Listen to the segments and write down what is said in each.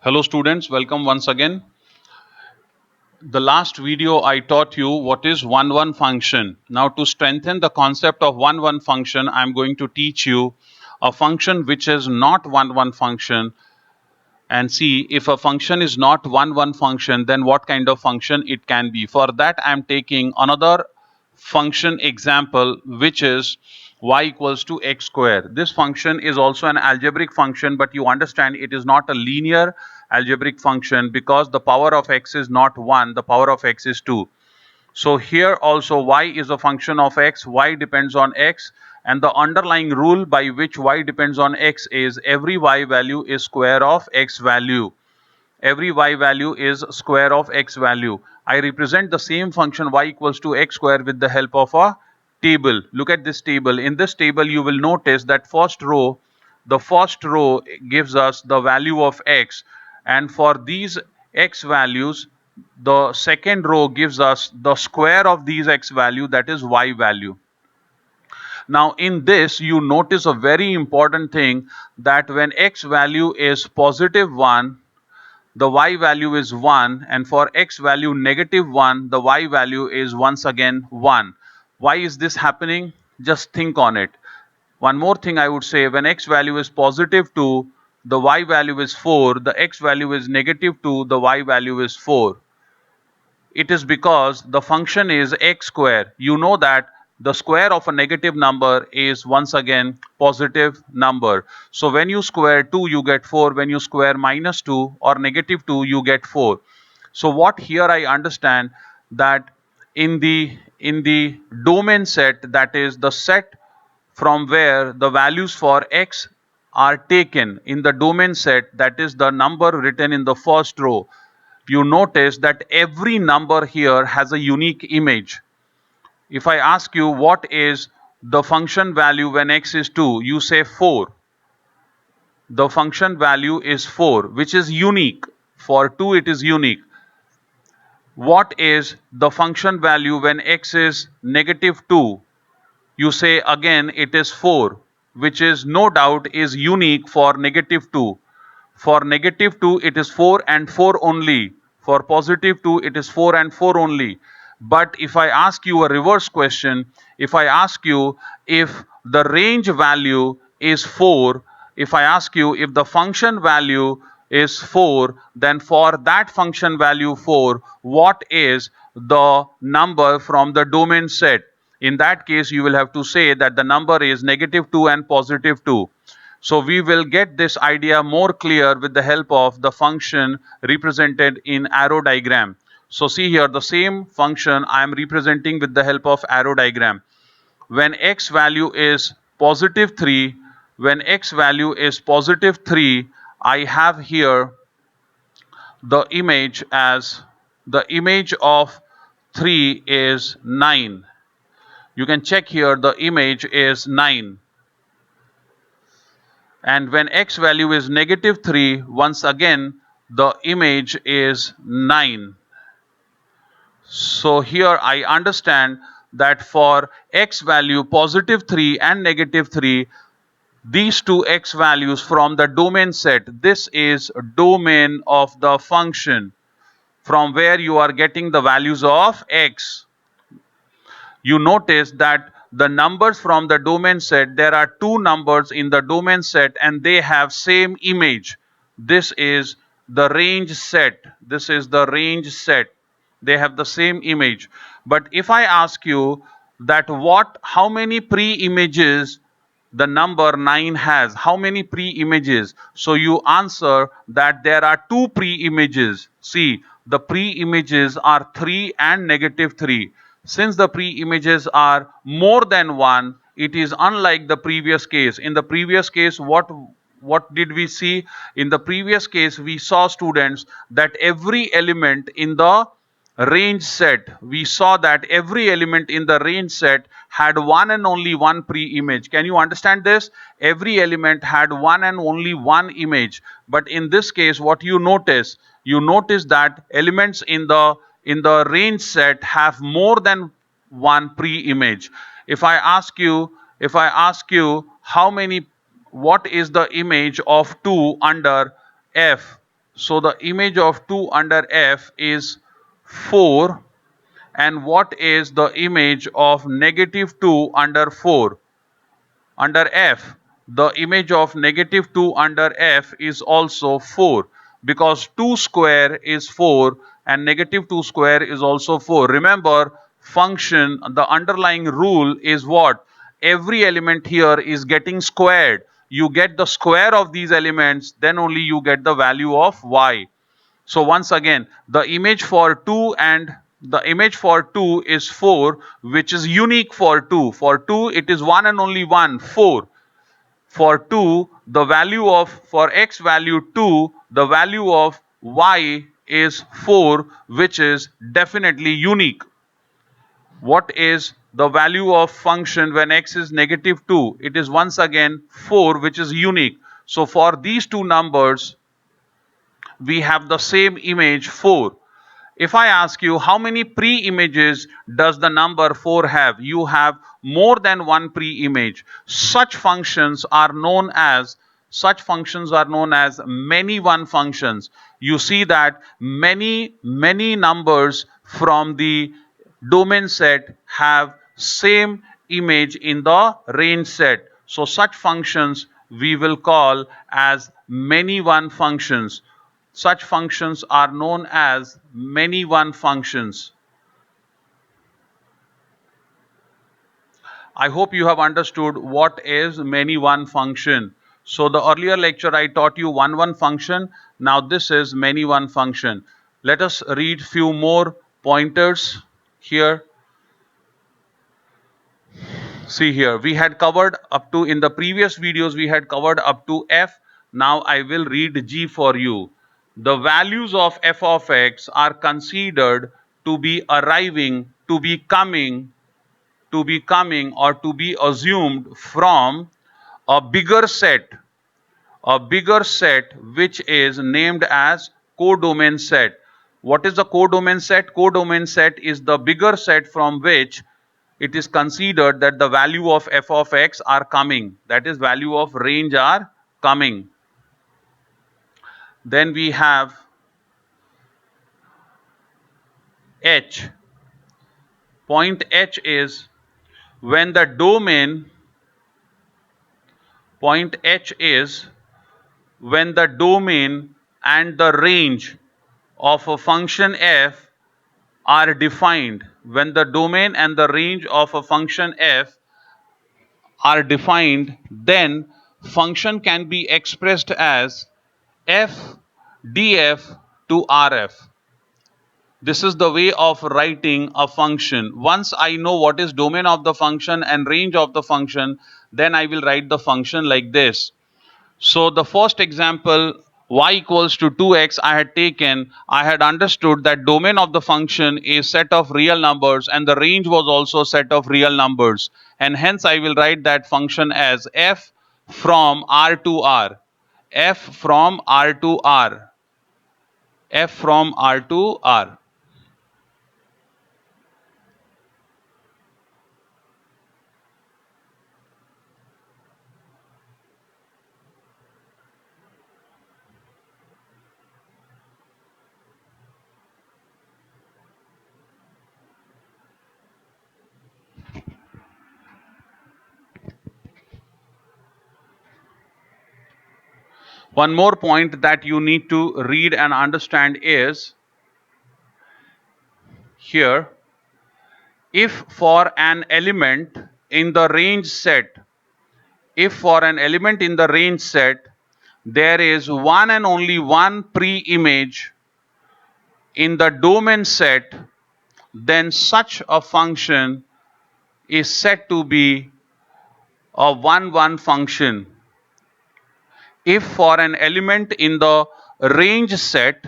Hello students, welcome once again. The last video I taught you what is 1-1 function. Now to strengthen the concept of 1-1 function, I am going to teach you a function which is not 1-1 function and see if a function is not 1-1 function, then what kind of function it can be. For that I am taking another function example which is y equals to x square. This function is also an algebraic function, but you understand it is not a linear algebraic function because the power of x is not 1, the power of x is 2. So here also y is a function of x, y depends on x, and the underlying rule by which y depends on x is every y value is square of x value. Every y value is square of x value. I represent the same function y equals to x square with the help of a table. Look at this table. In this table you will notice that the first row gives us the value of x, and for these x values the second row gives us the square of these x value, that is y value. Now in this you notice a very important thing, that when x value is positive 1, the y value is 1, and for x value negative 1, the y value is once again 1. Why is this happening? Just think on it. One more thing I would say, when x value is positive 2, the y value is 4, the x value is negative 2, the y value is 4. It is because the function is x square. You know that the square of a negative number is once again positive number. So when you square 2 you get 4, when you square minus 2 or negative 2 you get 4. So what here I understand, that in the domain set, that is the set from where the values for x are taken in the domain set, that is the number written in the first row, you notice that every number here has a unique image. If I ask you what is the function value when x is 2, you say 4. The function value is 4, which is unique. For 2 it is unique. What is the function value when x is negative 2? You say again it is 4, which is no doubt is unique for negative 2. For negative 2 it is 4 and 4 only. For positive 2 it is 4 and 4 only. But if I ask you a reverse question, if I ask you if the range value is 4, if I ask you if the function value is 4, then for that function value 4, what is the number from the domain set? In that case, you will have to say that the number is negative 2 and positive 2. So we will get this idea more clear with the help of the function represented in arrow diagram. So see here, the same function I am representing with the help of arrow diagram. When x value is positive 3, when x value is positive 3, I have here the image as, the image of 3 is 9. You can check here, the image is 9. And when x value is negative 3, once again the image is 9. So here I understand that for x value positive 3 and negative 3, these two x values from the domain set, this is domain of the function from where you are getting the values of x. You notice that the numbers from the domain set, there are two numbers in the domain set and they have same image. This is the range set, this is the range set, they have the same image. But if I ask you that how many pre-images the number 9 has, how many pre-images, so you answer that there are two pre-images. See, the pre-images are 3 and negative 3. Since the pre-images are more than one, it is unlike the previous case. In the previous case, what did we see? In the previous case, we saw, students, that every element in the range set, we saw that every element in the range set had one and only one pre-image. Can you understand this? Every element had one and only one image. But in this case, what you notice that elements in the range set have more than one pre-image. If I ask you how many, what is the image of 2 under f? So the image of 2 under f is 4. And what is the image of negative 2 under 4? Under f, the image of negative 2 under f is also 4, because 2 square is 4 and negative 2 square is also 4. Remember, function, the underlying rule is what? Every element here is getting squared. You get the square of these elements, then only you get the value of y. So once again, the image for 2 is 4, which is unique for 2. For 2, it is one and only one, 4. For 2, the value of, for x value 2, the value of y is 4, which is definitely unique. What is the value of function when x is negative 2? It is once again 4, which is unique. So for these two numbers, we have the same image 4. If I ask you how many pre-images does the number 4 have, you have more than one pre-image. Such functions are known as many one functions. You see that many numbers from the domain set have same image in the range set. So such functions we will call as many one functions. Such functions are known as many one functions. I hope you have understood what is many one function. So the earlier lecture I taught you one function. Now this is many one function. Let us read few more pointers here. See here, we had covered up to, in the previous videos we had covered up to f. Now I will read g for you. The values of f of x are considered to be arriving, to be coming, or to be assumed from a bigger set which is named as codomain set. What is the codomain set? Codomain set is the bigger set from which it is considered that the value of f of x are coming, that is value of range are coming. Then we have h. Point h is when the domain and the range of a function f are defined. When the domain and the range of a function f are defined, then function can be expressed as f df to rf. This is the way of writing a function. Once I know what is domain of the function and range of the function, then I will write the function like this. So the first example, y equals to 2x, I had taken, I had understood that domain of the function is set of real numbers and the range was also set of real numbers, and hence I will write that function as f from r to r, f from r to r, f from r to r. One more point that you need to read and understand is here, if for an element in the range set, there is one and only one pre-image in the domain set, then such a function is said to be a one function. If for an element in the range set,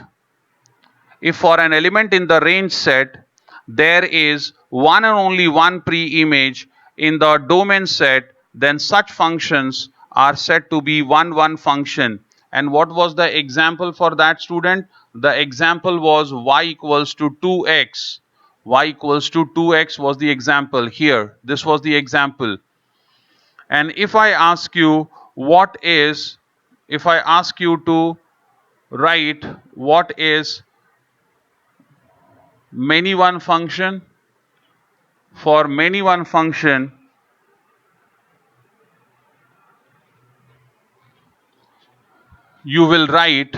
there is one and only one pre-image in the domain set, then such functions are said to be one function. And what was the example for that, student? The example was y equals to 2x. Y equals to 2x was the example here. This was the example. And if I ask you to write what is many one function. For many one function, you will write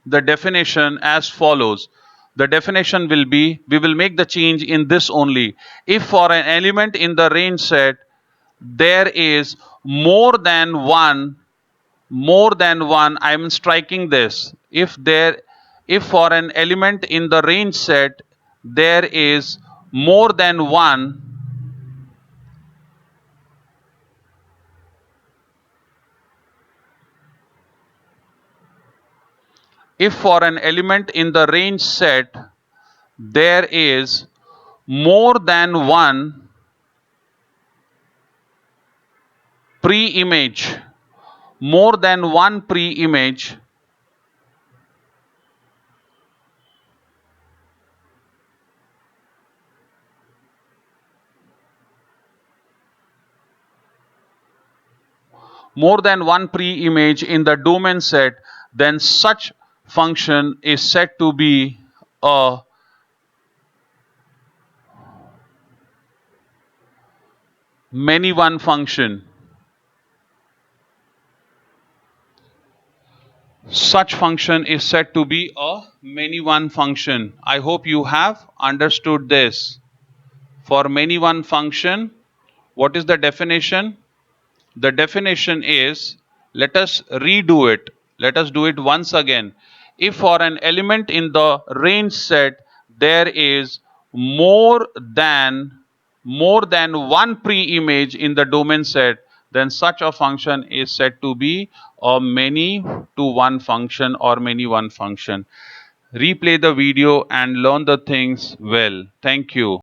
the definition as follows. The definition will be, we will make the change in this only. If for an element in the range set, there is more than one, I am striking this. If for an element in the range set, there is more than one, if for an element in the range set, there is more than one pre-image, more than one pre-image, more than one pre-image in the domain set, then such function is said to be a many one function. Such function is said to be a many one function. I hope you have understood this. For many one function, what is the definition? The definition is, let us redo it. Let us do it once again. If for an element in the range set, there is more than one pre-image in the domain set, then such a function is said to be a many to one function or many one function. Replay the video and learn the things well. Thank you.